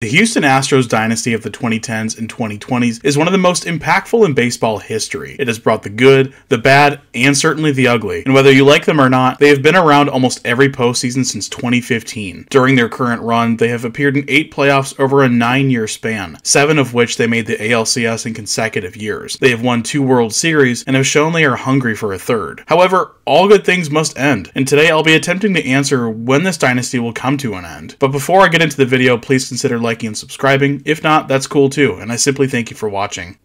The Houston Astros dynasty of the 2010s and 2020s is one of the most impactful in baseball history. It has brought the good, the bad, and certainly the ugly. And whether you like them or not, they have been around almost every postseason since 2015. During their current run, they have appeared in 8 playoffs over a 9-year span, 7 of which they made the ALCS in consecutive years. They have won 2 World Series and have shown they are hungry for a third. However, all good things must end, and today I'll be attempting to answer when this dynasty will come to an end. But before I get into the video, please consider liking and subscribing. If not, that's cool too, and I simply thank you for watching.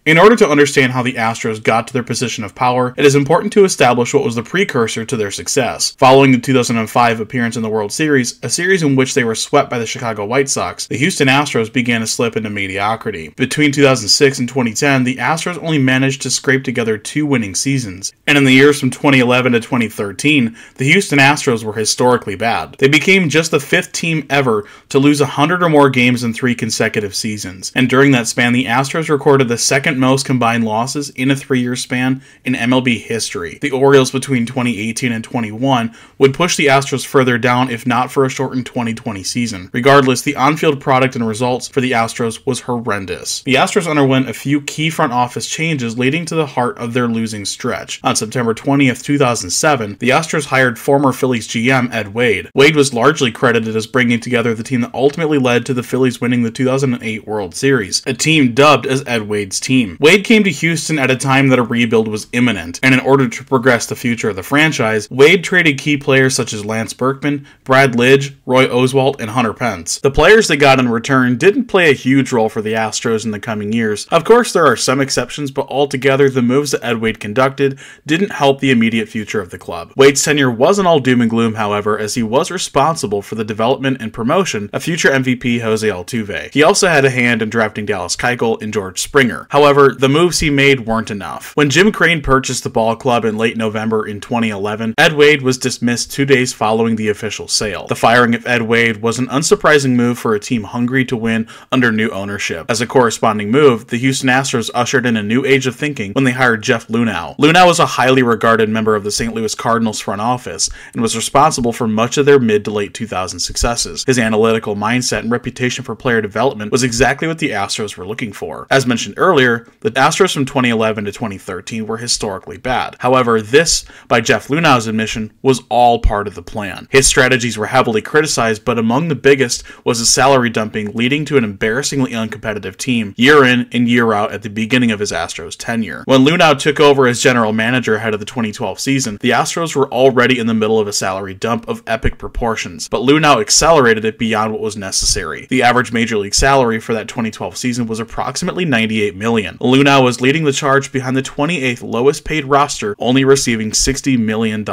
In order to understand how the Astros got to their position of power, it is important to establish what was the precursor to their success. Following the 2005 appearance in the World Series, a series in which they were swept by the Chicago White Sox, the Houston Astros began to slip into mediocrity. Between 2006 and 2010, the Astros only managed to scrape together 2 winning seasons, and in the years from 2011 to 2013, the Houston Astros were historically bad. They became just the 5th team ever to lose 100 or more games in 3 consecutive seasons, and during that span, the Astros recorded the second most combined losses in a 3-year span in MLB history. The Orioles between 2018 and 21 would push the Astros further down if not for a shortened 2020 season. Regardless, the on-field product and results for the Astros was horrendous. The Astros underwent a few key front office changes leading to the heart of their losing stretch. On September 20th, 2007, the Astros hired former Phillies GM Ed Wade. Wade was largely credited as bringing together the team that ultimately led to the Phillies winning the 2008 World Series, a team dubbed as Ed Wade's team. Wade came to Houston at a time that a rebuild was imminent, and in order to progress the future of the franchise, Wade traded key players such as Lance Berkman, Brad Lidge, Roy Oswalt, and Hunter Pence. The players they got in return didn't play a huge role for the Astros in the coming years. Of course, there are some exceptions, but altogether, the moves that Ed Wade conducted didn't help the immediate future of the club. Wade's tenure wasn't all doom and gloom, however, as he was responsible for the development and promotion of future MVP Jose Altuve. He also had a hand in drafting Dallas Keuchel and George Springer. However, the moves he made weren't enough. When Jim Crane purchased the ball club in late November in 2011, Ed Wade was dismissed 2 days following the official sale. The firing of Ed Wade was an unsurprising move for a team hungry to win under new ownership. As a corresponding move, the Houston Astros ushered in a new age of thinking when they hired Jeff Luhnow. Luhnow was a highly regarded member of the St. Louis Cardinals front office and was responsible for much of their mid to late 2000s successes. His analytical mindset and reputation for player development was exactly what the Astros were looking for. As mentioned earlier, the Astros from 2011 to 2013 were historically bad. However, this, by Jeff Luhnow's admission, was all part of the plan. His strategies were heavily criticized, but among the biggest was the salary dumping, leading to an embarrassingly uncompetitive team year in and year out at the beginning of his Astros tenure. When Luhnow took over as general manager ahead of the 2012 season, the Astros were already in the middle of a salary dump of epic proportions, but Luhnow accelerated it beyond what was necessary. The average major league salary for that 2012 season was approximately $98 million. Luhnow was leading the charge behind the 28th lowest paid roster, only receiving $60 million.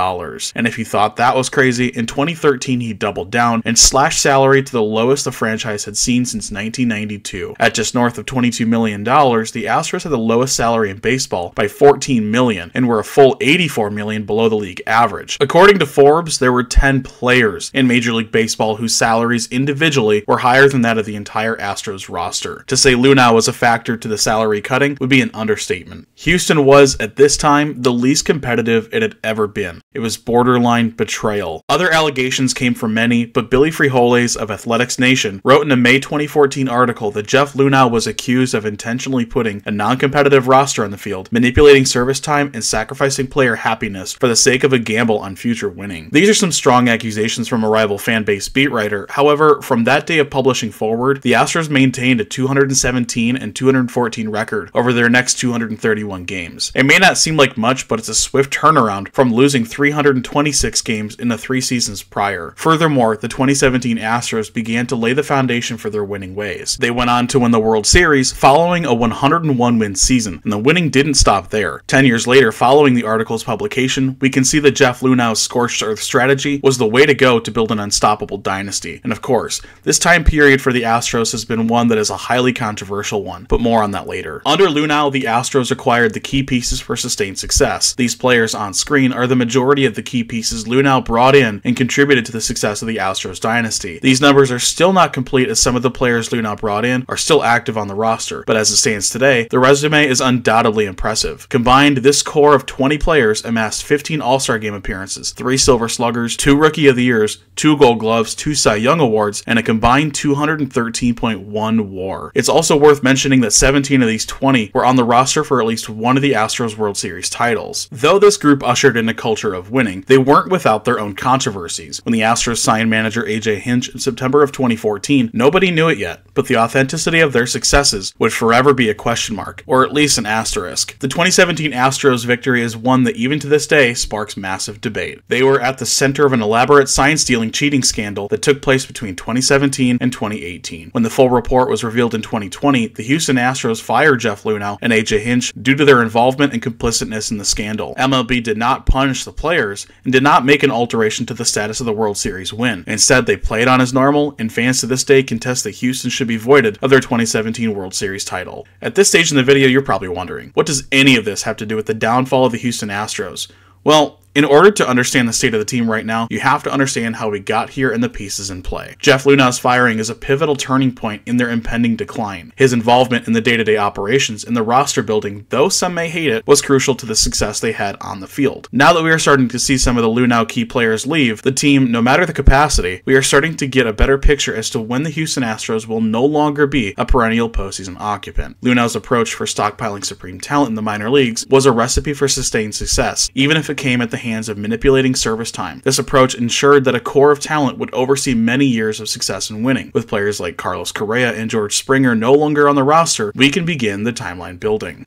And if you thought that was crazy, in 2013 he doubled down and slashed salary to the lowest the franchise had seen since 1992. At just north of $22 million, the Astros had the lowest salary in baseball by $14 million and were a full $84 million below the league average. According to Forbes, there were 10 players in Major League Baseball whose salaries individually were higher than that of the entire Astros roster. To say Luhnow was a factor to the salary cutting would be an understatement. Houston was, at this time, the least competitive it had ever been. It was borderline betrayal. Other allegations came from many, but Billy Frijoles of Athletics Nation wrote in a May 2014 article that Jeff Luhnow was accused of intentionally putting a non-competitive roster on the field, manipulating service time, and sacrificing player happiness for the sake of a gamble on future winning. These are some strong accusations from a rival fan base beat writer. However, from that day of publishing forward, the Astros maintained a 217 and 214 record over their next 231 games. It may not seem like much, but it's a swift turnaround from losing 326 games in the 3 seasons prior. Furthermore, the 2017 Astros began to lay the foundation for their winning ways. They went on to win the World Series following a 101-win season, and the winning didn't stop there. 10 years later, following the article's publication, we can see that Jeff Luhnow's scorched earth strategy was the way to go to build an unstoppable dynasty. And of course, this time period for the Astros has been one that is a highly controversial one, but more on that later. Under Luhnow, the Astros acquired the key pieces for sustained success. These players on screen are the majority of the key pieces Luhnow brought in and contributed to the success of the Astros dynasty. These numbers are still not complete, as some of the players Luhnow brought in are still active on the roster, but as it stands today, the resume is undoubtedly impressive. Combined, this core of 20 players amassed 15 All-Star Game appearances, 3 Silver Sluggers, 2 Rookie of the Years, 2 Gold Gloves, 2 Cy Young Awards, and a combined 213.1 WAR. It's also worth mentioning that 17 of these 20 were on the roster for at least one of the Astros World Series titles. Though this group ushered in a culture of winning, they weren't without their own controversies. When the Astros signed manager A.J. Hinch in September of 2014, nobody knew it yet, but the authenticity of their successes would forever be a question mark, or at least an asterisk. The 2017 Astros victory is one that even to this day sparks massive debate. They were at the center of an elaborate sign-stealing cheating scandal that took place between 2017 and 2018. When the full report was revealed in 2020, the Houston Astros fired Jeff Luhnow and A.J. Hinch due to their involvement and complicitness in the scandal. MLB did not punish the players and did not make an alteration to the status of the World Series win. Instead, they played on as normal, and fans to this day contest that Houston should be voided of their 2017 World Series title. At this stage in the video, you're probably wondering, what does any of this have to do with the downfall of the Houston Astros? Well, in order to understand the state of the team right now, you have to understand how we got here and the pieces in play. Jeff Luhnow's firing is a pivotal turning point in their impending decline. His involvement in the day-to-day operations and the roster building, though some may hate it, was crucial to the success they had on the field. Now that we are starting to see some of the Luhnow key players leave the team, no matter the capacity, we are starting to get a better picture as to when the Houston Astros will no longer be a perennial postseason occupant. Luhnow's approach for stockpiling supreme talent in the minor leagues was a recipe for sustained success, even if it came at the hands of manipulating service time. This approach ensured that a core of talent would oversee many years of success and winning. With players like Carlos Correa and George Springer no longer on the roster, we can begin the timeline building.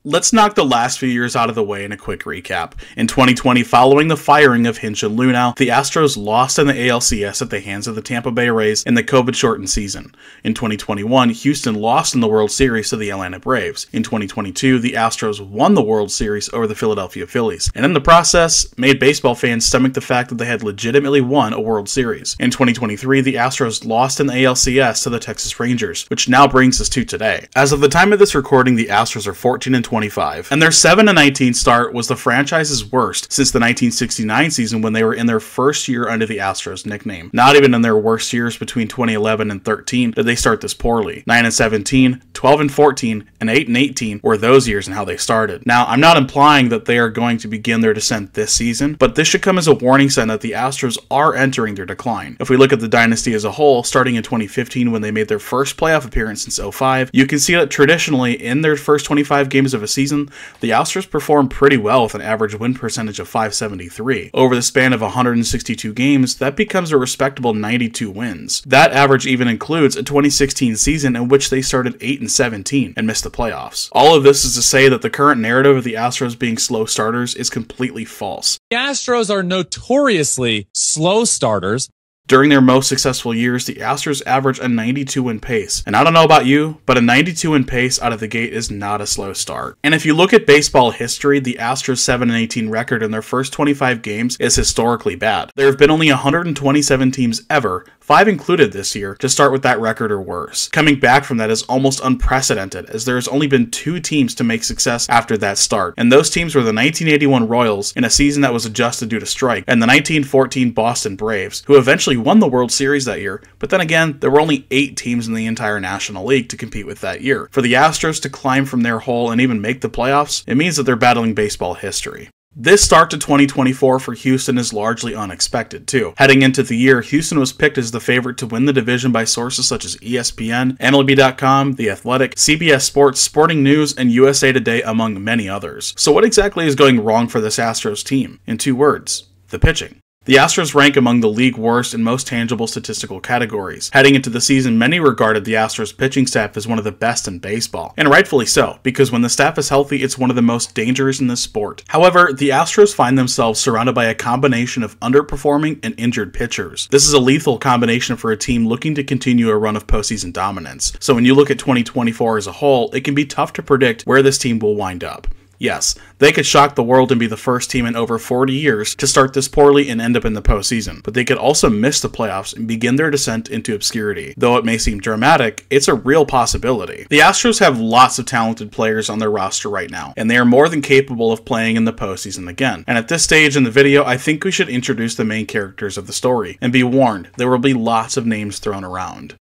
Let's knock the last few years out of the way in a quick recap. In 2020, following the firing of Hinch and Luhnow, the Astros lost in the ALCS at the hands of the Tampa Bay Rays in the COVID-shortened season. In 2021, Houston lost in the World Series to the Atlanta Braves. In 2022, the Astros won the World Series over the Philadelphia Phillies, and in the process, made baseball fans stomach the fact that they had legitimately won a World Series. In 2023, the Astros lost in the ALCS to the Texas Rangers, which now brings us to today. As of the time of this recording, the Astros are 14-25, and their 7-19 start was the franchise's worst since the 1969 season, when they were in their first year under the Astros nickname. Not even in their worst years between 2011 and 13 did they start this poorly. 9-17, 12-14, and 8-18 were those years and how they started. Now, I'm not implying that they are going to begin their descent this season, but this should come as a warning sign that the Astros are entering their decline. If we look at the dynasty as a whole, starting in 2015 when they made their first playoff appearance since 05, you can see that traditionally in their first 25 games of a season, the Astros performed pretty well with an average win percentage of .573. Over the span of 162 games, that becomes a respectable 92 wins. That average even includes a 2016 season in which they started 8-17 and missed the playoffs. All of this is to say that the current narrative of the Astros being slow starters is completely false. The Astros are notoriously slow starters. During their most successful years, the Astros average a 92-win pace. And I don't know about you, but a 92-win pace out of the gate is not a slow start. And if you look at baseball history, the Astros' 7-18 record in their first 25 games is historically bad. There have been only 127 teams ever, 5 included this year, to start with that record or worse. Coming back from that is almost unprecedented, as there has only been 2 teams to make success after that start. And those teams were the 1981 Royals in a season that was adjusted due to strike, and the 1914 Boston Braves, who eventually won the World Series that year, but then again, there were only 8 teams in the entire National League to compete with that year. For the Astros to climb from their hole and even make the playoffs, it means that they're battling baseball history. This start to 2024 for Houston is largely unexpected, too. Heading into the year, Houston was picked as the favorite to win the division by sources such as ESPN, MLB.com, The Athletic, CBS Sports, Sporting News, and USA Today, among many others. So what exactly is going wrong for this Astros team? In 2 words, the pitching. The Astros rank among the league worst in most tangible statistical categories. Heading into the season, many regarded the Astros pitching staff as one of the best in baseball. And rightfully so, because when the staff is healthy, it's one of the most dangerous in the sport. However, the Astros find themselves surrounded by a combination of underperforming and injured pitchers. This is a lethal combination for a team looking to continue a run of postseason dominance. So when you look at 2024 as a whole, it can be tough to predict where this team will wind up. Yes, they could shock the world and be the first team in over 40 years to start this poorly and end up in the postseason, but they could also miss the playoffs and begin their descent into obscurity. Though it may seem dramatic, it's a real possibility. The Astros have lots of talented players on their roster right now, and they are more than capable of playing in the postseason again. And at this stage in the video, I think we should introduce the main characters of the story, and be warned, there will be lots of names thrown around.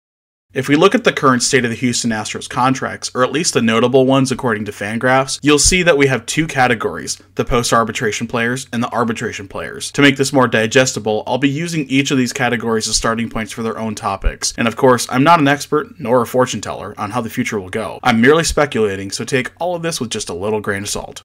If we look at the current state of the Houston Astros contracts, or at least the notable ones according to Fangraphs, you'll see that we have two categories, the post-arbitration players and the arbitration players. To make this more digestible, I'll be using each of these categories as starting points for their own topics. And of course, I'm not an expert, nor a fortune teller, on how the future will go. I'm merely speculating, so take all of this with just a little grain of salt.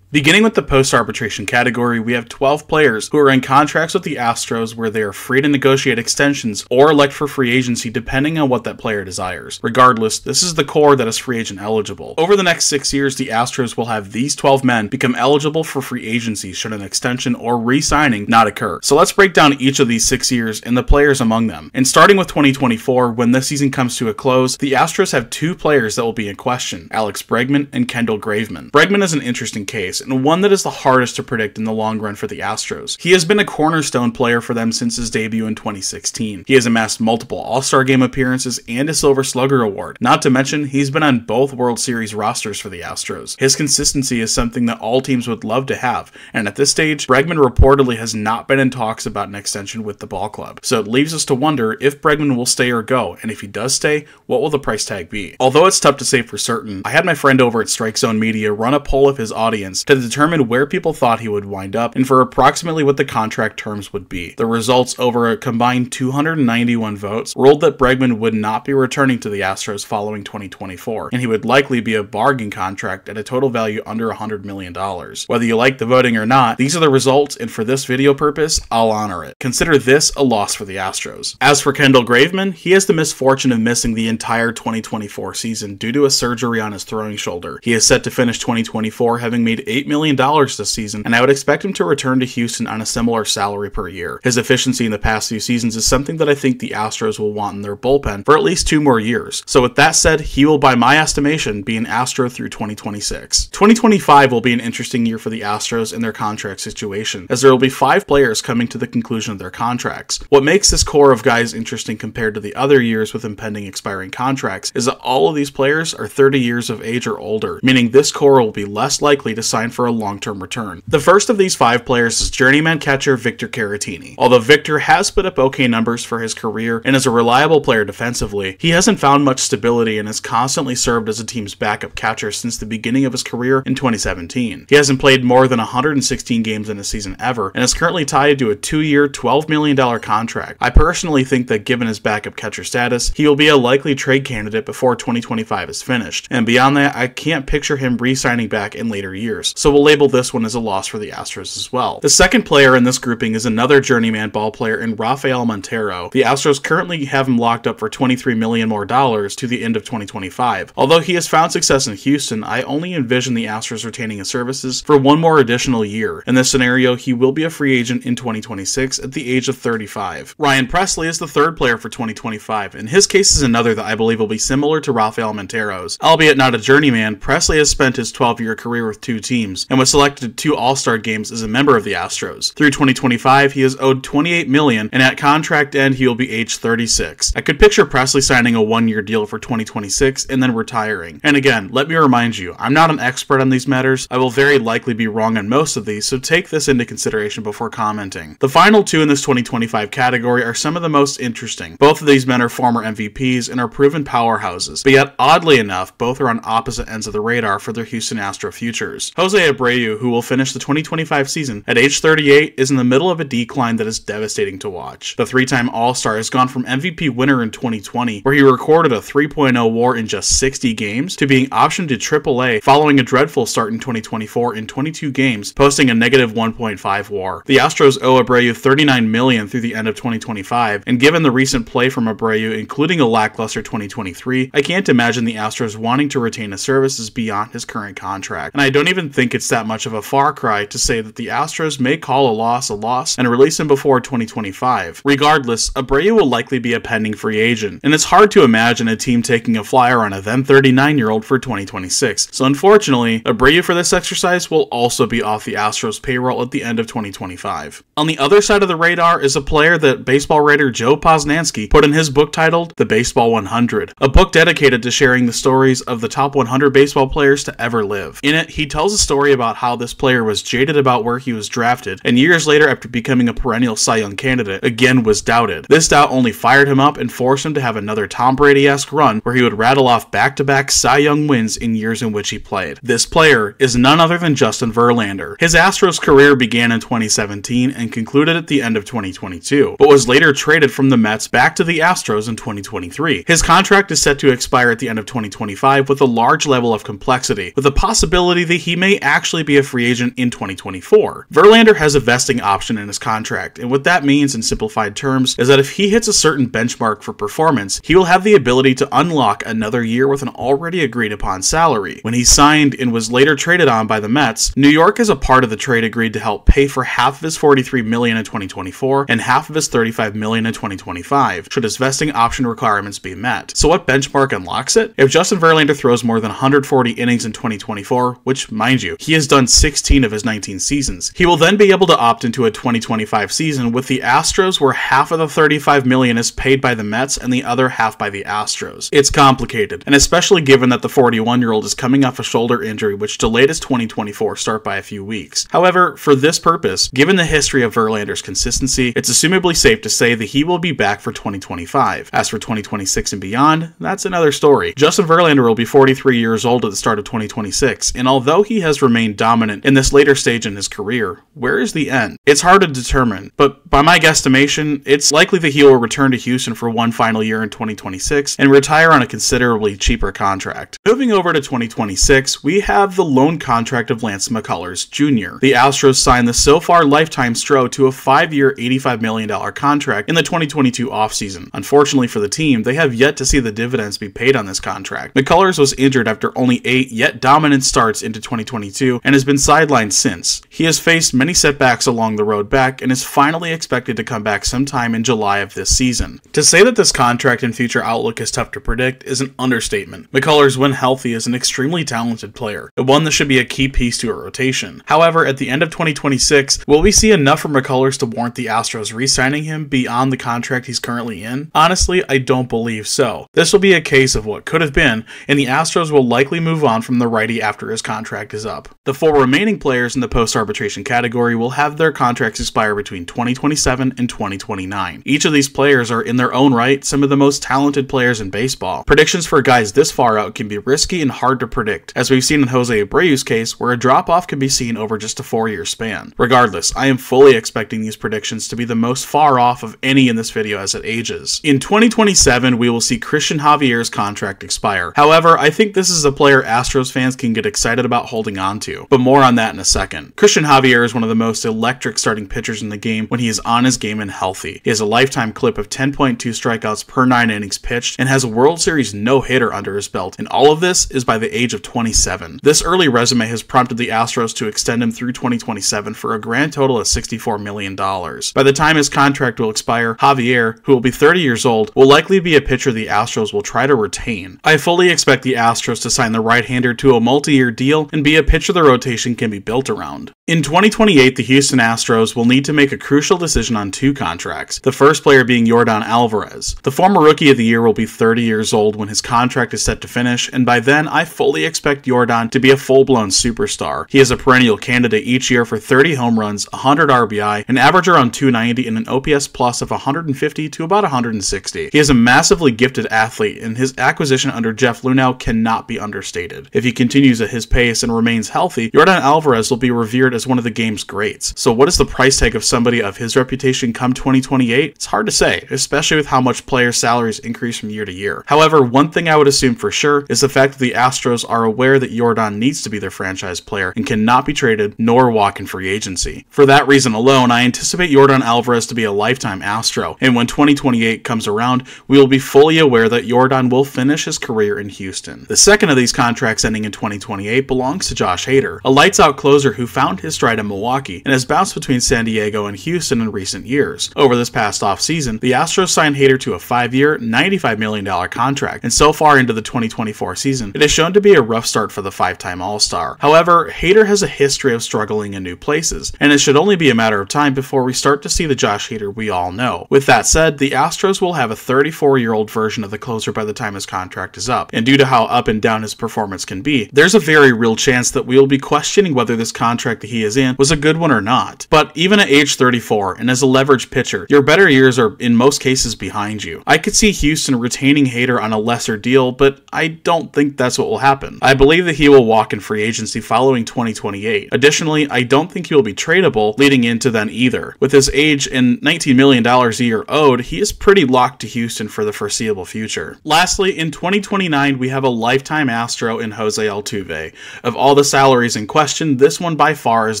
Beginning with the post-arbitration category, we have 12 players who are in contracts with the Astros where they are free to negotiate extensions or elect for free agency depending on what that player desires. Regardless, this is the core that is free agent eligible. Over the next 6 years, the Astros will have these 12 men become eligible for free agency should an extension or re-signing not occur. So let's break down each of these 6 years and the players among them. And starting with 2024, when this season comes to a close, the Astros have 2 players that will be in question, Alex Bregman and Kendall Graveman. Bregman is an interesting case, and one that is the hardest to predict in the long run for the Astros. He has been a cornerstone player for them since his debut in 2016. He has amassed multiple All-Star Game appearances and a Silver Slugger award. Not to mention, he's been on both World Series rosters for the Astros. His consistency is something that all teams would love to have, and at this stage, Bregman reportedly has not been in talks about an extension with the ball club. So it leaves us to wonder if Bregman will stay or go, and if he does stay, what will the price tag be? Although it's tough to say for certain, I had my friend over at Strike Zone Media run a poll of his audience to determine where people thought he would wind up and for approximately what the contract terms would be. The results, over a combined 291 votes, ruled that Bregman would not be returning to the Astros following 2024, and he would likely be a bargain contract at a total value under $100 million. Whether you like the voting or not, these are the results, and for this video purpose, I'll honor it. Consider this a loss for the Astros. As for Kendall Graveman, he has the misfortune of missing the entire 2024 season due to a surgery on his throwing shoulder. He is set to finish 2024 having made $8 million this season, and I would expect him to return to Houston on a similar salary per year. His efficiency in the past few seasons is something that I think the Astros will want in their bullpen for at least 2 more years. So with that said, he will, by my estimation, be an Astro through 2026. 2025 will be an interesting year for the Astros and their contract situation, as there will be 5 players coming to the conclusion of their contracts. What makes this core of guys interesting compared to the other years with impending expiring contracts is that all of these players are 30 years of age or older, meaning this core will be less likely to sign for a long-term return. The first of these 5 players is journeyman catcher Victor Caratini. Although Victor has put up okay numbers for his career and is a reliable player defensively, he hasn't found much stability and has constantly served as a team's backup catcher since the beginning of his career in 2017. He hasn't played more than 116 games in a season ever and is currently tied to a 2-year, $12 million contract. I personally think that given his backup catcher status, he will be a likely trade candidate before 2025 is finished, and beyond that, I can't picture him re-signing back in later years, so we'll label this one as a loss for the Astros as well. The second player in this grouping is another journeyman ball player in Rafael Montero. The Astros currently have him locked up for $23 million more to the end of 2025. Although he has found success in Houston, I only envision the Astros retaining his services for 1 more additional year. In this scenario, he will be a free agent in 2026 at the age of 35. Ryan Presley is the third player for 2025, and his case is another that I believe will be similar to Rafael Montero's. Albeit not a journeyman, Presley has spent his 12-year career with 2 teams and was selected to 2 All-Star games as a member of the Astros. Through 2025, he is owed $28 million, and at contract end, he will be age 36. I could picture Presley signing a 1-year deal for 2026 and then retiring. And again, let me remind you, I'm not an expert on these matters. I will very likely be wrong on most of these, so take this into consideration before commenting. The final 2 in this 2025 category are some of the most interesting. Both of these men are former MVPs and are proven powerhouses, but yet oddly enough, both are on opposite ends of the radar for their Houston Astro futures. Jose Abreu, who will finish the 2025 season at age 38, is in the middle of a decline that is devastating to watch. The 3-time All-Star has gone from MVP winner in 2020, where he recorded a 3.0 WAR in just 60 games, to being optioned to AAA following a dreadful start in 2024 in 22 games, posting a negative 1.5 WAR. The Astros owe Abreu $39 million through the end of 2025, and given the recent play from Abreu, including a lackluster 2023, I can't imagine the Astros wanting to retain his services beyond his current contract. And I don't even think think it's that much of a far cry to say that the Astros may call a loss and release him before 2025. Regardless, Abreu will likely be a pending free agent, and it's hard to imagine a team taking a flyer on a then 39-year-old for 2026. So unfortunately, Abreu for this exercise will also be off the Astros payroll at the end of 2025. On the other side of the radar is a player that baseball writer Joe Posnanski put in his book titled The Baseball 100, a book dedicated to sharing the stories of the top 100 baseball players to ever live. In it, he tells a story about how this player was jaded about where he was drafted, and years later, after becoming a perennial Cy Young candidate, again was doubted. This doubt only fired him up and forced him to have another Tom Brady-esque run where he would rattle off back-to-back Cy Young wins in years in which he played. This player is none other than Justin Verlander. His Astros career began in 2017 and concluded at the end of 2022, but was later traded from the Mets back to the Astros in 2023. His contract is set to expire at the end of 2025 with a large level of complexity, with a possibility that he may actually be a free agent in 2024. Verlander has a vesting option in his contract, and what that means in simplified terms is that if he hits a certain benchmark for performance, he will have the ability to unlock another year with an already agreed upon salary. When he signed and was later traded on by the Mets, New York as a part of the trade agreed to help pay for half of his $43 million in 2024 and half of his $35 million in 2025, should his vesting option requirements be met. So what benchmark unlocks it? If Justin Verlander throws more than 140 innings in 2024, which, mind you, he has done 16 of his 19 seasons, he will then be able to opt into a 2025 season with the Astros where half of the $35 million is paid by the Mets and the other half by the Astros. It's complicated, and especially given that the 41-year-old is coming off a shoulder injury which delayed his 2024 start by a few weeks. However, for this purpose, given the history of Verlander's consistency, it's assumably safe to say that he will be back for 2025. As for 2026 and beyond, that's another story. Justin Verlander will be 43 years old at the start of 2026, and although he has remained dominant in this later stage in his career, where is the end? It's hard to determine, but by my guesstimation, it's likely that he will return to Houston for one final year in 2026 and retire on a considerably cheaper contract. Moving over to 2026, we have the loan contract of Lance McCullers Jr. The Astros signed the so far lifetime Stro to a 5-year, $85 million contract in the 2022 offseason. Unfortunately for the team, they have yet to see the dividends be paid on this contract. McCullers was injured after only 8 yet dominant starts into 2022 and has been sidelined since. He has faced many setbacks along the road back and is finally expected to come back sometime in July of this season. To say that this contract and future outlook is tough to predict is an understatement. McCullers, when healthy, is an extremely talented player, and one that should be a key piece to a rotation. However, at the end of 2026, will we see enough from McCullers to warrant the Astros re-signing him beyond the contract he's currently in? Honestly, I don't believe so. This will be a case of what could have been, and the Astros will likely move on from the righty after his contract is up. The 4 remaining players in the post-arbitration category will have their contracts expire between 2027 and 2029. Each of these players are in their own right some of the most talented players in baseball. Predictions for guys this far out can be risky and hard to predict, as we've seen in Jose Abreu's case, where a drop-off can be seen over just a 4-year span. Regardless, I am fully expecting these predictions to be the most far off of any in this video as it ages. In 2027, we will see Christian Javier's contract expire. However, I think this is a player Astros fans can get excited about holding on to, but more on that in a second. Christian Javier is one of the most electric starting pitchers in the game when he is on his game and healthy. He has a lifetime clip of 10.2 strikeouts per 9 innings pitched and has a World Series no-hitter under his belt, and all of this is by the age of 27. This early resume has prompted the Astros to extend him through 2027 for a grand total of $64 million. By the time his contract will expire, Javier, who will be 30 years old, will likely be a pitcher the Astros will try to retain. I fully expect the Astros to sign the right-hander to a multi-year deal and be a pitcher the rotation can be built around. In 2028, the Houston Astros will need to make a crucial decision on 2 contracts, the first player being Yordan Alvarez. The former Rookie of the Year will be 30 years old when his contract is set to finish, and by then I fully expect Yordan to be a full-blown superstar. He is a perennial candidate each year for 30 home runs, 100 RBI, an average around 290, and an OPS plus of 150 to about 160. He is a massively gifted athlete, and his acquisition under Jeff Luhnow cannot be understated. If he continues at his pace and remains healthy, Yordan Alvarez will be revered as one of the game's greats. So what is the price tag of somebody of his reputation come 2028? It's hard to say, especially with how much players' salaries increase from year to year. However, one thing I would assume for sure is the fact that the Astros are aware that Yordan needs to be their franchise player and cannot be traded nor walk in free agency. For that reason alone, I anticipate Yordan Alvarez to be a lifetime Astro, and when 2028 comes around, we will be fully aware that Yordan will finish his career in Houston. The second of these contracts ending in 2028 belongs to Josh Hader, a lights-out closer who found his stride in Milwaukee and has bounced between San Diego and Houston in recent years. Over this past offseason, the Astros signed Hader to a 5-year, $95 million contract, and so far into the 2024 season, it has shown to be a rough start for the 5-time All-Star. However, Hader has a history of struggling in new places, and it should only be a matter of time before we start to see the Josh Hader we all know. With that said, the Astros will have a 34-year-old version of the closer by the time his contract is up, and due to how up and down his performance can be, there's a very real chance that we will be questioning whether this contract that he is in was a good one or not. But even at age 34, and as a leverage pitcher, your better years are in most cases behind you. I could see Houston retaining Hader on a lesser deal, but I don't think that's what will happen. I believe that he will walk in free agency following 2028. Additionally, I don't think he will be tradable leading into then either. With his age and $19 million a year owed, he is pretty locked to Houston for the foreseeable future. Lastly, in 2029, we have a lifetime Astro in Jose Altuve. Of all the salaries in question, this one by far is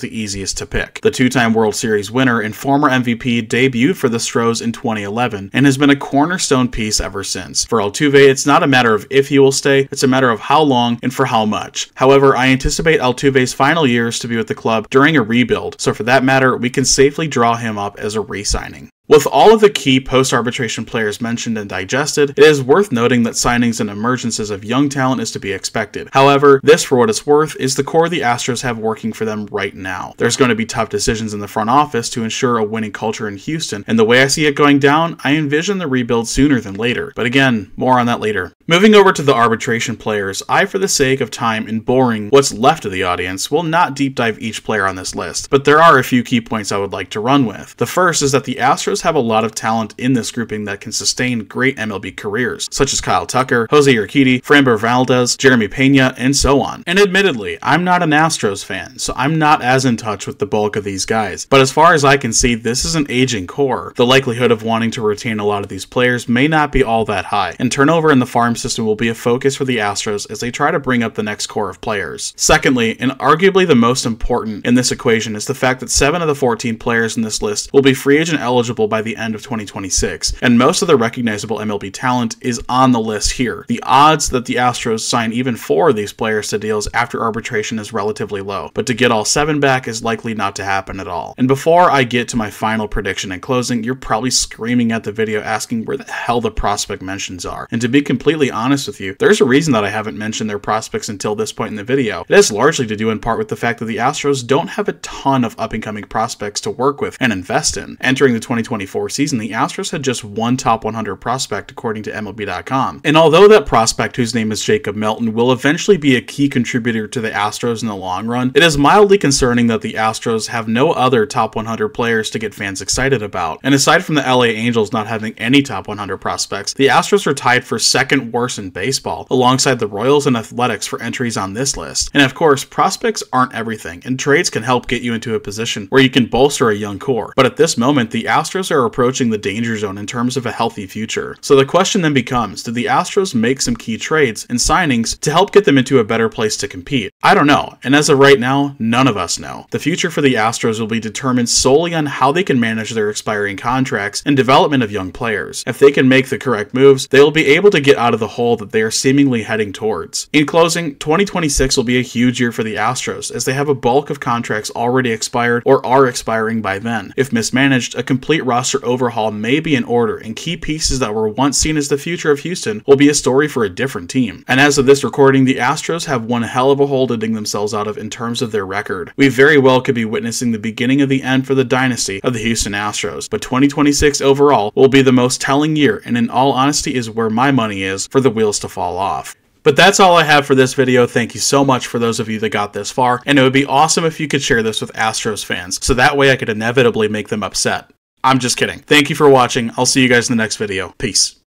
the easiest to pick. The two-time World Series winner and former MVP debuted for the Stros in 2011 and has been a cornerstone piece ever since. For Altuve, it's not a matter of if he will stay, it's a matter of how long and for how much. However, I anticipate Altuve's final years to be with the club during a rebuild, so for that matter, we can safely draw him up as a re-signing. With all of the key post-arbitration players mentioned and digested, it is worth noting that signings and emergences of young talent is to be expected. However, this, for what it's worth, is the core the Astros have working for them right now. There's going to be tough decisions in the front office to ensure a winning culture in Houston, and the way I see it going down, I envision the rebuild sooner than later. But again, more on that later. Moving over to the arbitration players, I, for the sake of time and boring what's left of the audience, will not deep dive each player on this list, but there are a few key points I would like to run with. The first is that the Astros have a lot of talent in this grouping that can sustain great MLB careers, such as Kyle Tucker, Jose Urquidy, Framber Valdez, Jeremy Pena, and so on. And admittedly, I'm not an Astros fan, so I'm not as in touch with the bulk of these guys, but as far as I can see, this is an aging core. The likelihood of wanting to retain a lot of these players may not be all that high, and turnover in the farm system will be a focus for the Astros as they try to bring up the next core of players. Secondly, and arguably the most important in this equation, is the fact that 7 of the 14 players in this list will be free agent eligible by the end of 2026, and most of the recognizable MLB talent is on the list here. The odds that the Astros sign even 4 of these players to deals after arbitration is relatively low, but to get all 7 back is likely not to happen at all. And before I get to my final prediction and closing, you're probably screaming at the video asking where the hell the prospect mentions are. And to be completely honest with you, there's a reason that I haven't mentioned their prospects until this point in the video. It has largely to do in part with the fact that the Astros don't have a ton of up-and-coming prospects to work with and invest in. Entering the 2024 season, the Astros had just one top 100 prospect according to MLB.com. And although that prospect, whose name is Jacob Melton, will eventually be a key contributor to the Astros in the long run, it is mildly concerning that the Astros have no other top 100 players to get fans excited about. And aside from the LA Angels not having any top 100 prospects, the Astros are tied for second worst in baseball, alongside the Royals and Athletics for entries on this list. And of course, prospects aren't everything, and trades can help get you into a position where you can bolster a young core. But at this moment, the Astros are approaching the danger zone in terms of a healthy future. So the question then becomes, did the Astros make some key trades and signings to help get them into a better place to compete? I don't know, and as of right now, none of us know. The future for the Astros will be determined solely on how they can manage their expiring contracts and development of young players. If they can make the correct moves, they will be able to get out of the hole that they are seemingly heading towards. In closing, 2026 will be a huge year for the Astros, as they have a bulk of contracts already expired or are expiring by then. If mismanaged, a complete roster overhaul may be in order, and key pieces that were once seen as the future of Houston will be a story for a different team. And as of this recording, the Astros have one hell of a hole to dig themselves out of in terms of their record. We very well could be witnessing the beginning of the end for the dynasty of the Houston Astros, but 2026 overall will be the most telling year, and in all honesty is where my money is for the wheels to fall off. But that's all I have for this video. Thank you so much for those of you that got this far, and it would be awesome if you could share this with Astros fans, so that way I could inevitably make them upset. I'm just kidding. Thank you for watching. I'll see you guys in the next video. Peace.